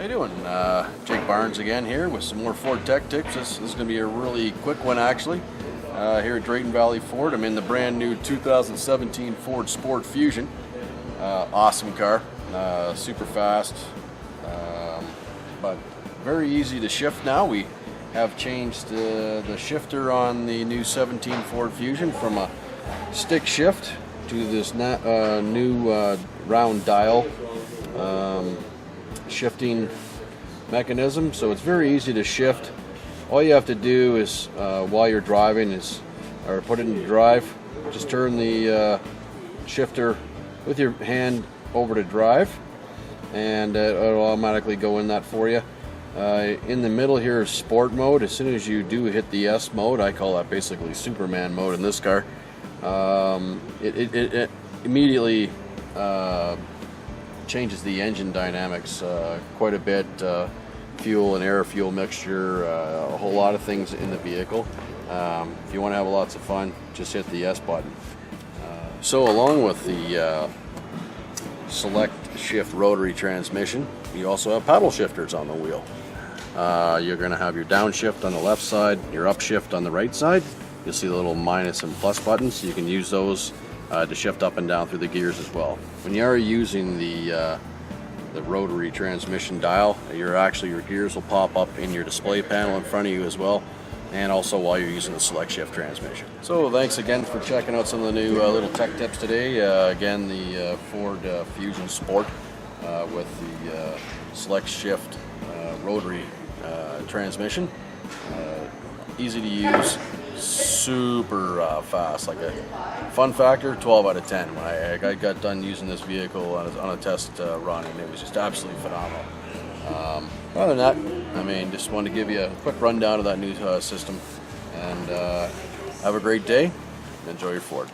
How you doing? Jake Barnes again here with some more Ford Tech Tips. This is going to be a really quick one actually. Here at Drayton Valley Ford, I'm in the brand new 2017 Ford Sport Fusion. Awesome car, super fast, but very easy to shift now. We have changed the shifter on the new 17 Ford Fusion from a stick shift to this new round dial shifting mechanism, so it's very easy to shift. All you have to do is while you're driving or put it in drive, just turn the shifter with your hand over to drive, and it'll automatically go in that for you. In the middle here is sport mode. As soon as you do hit the S mode, I call that basically Superman mode in this car, it immediately changes the engine dynamics quite a bit, fuel and air fuel mixture, a whole lot of things in the vehicle. If you want to have lots of fun, just hit the S button. So along with the select shift rotary transmission, you also have paddle shifters on the wheel. You're going to have your downshift on the left side, your upshift on the right side. You'll see the little minus and plus buttons. You can use those to shift up and down through the gears as well. When you are using the rotary transmission dial, your gears will pop up in your display panel in front of you as well, and also while you're using the select shift transmission. So thanks again for checking out some of the new little tech tips today. Again, the Ford Fusion Sport with the select shift rotary transmission. Easy to use, super fast. Like a fun factor, 12 out of 10. When I got done using this vehicle on a test run, and it was just absolutely phenomenal. Other than that, I mean, just wanted to give you a quick rundown of that new system, and have a great day. Enjoy your Ford.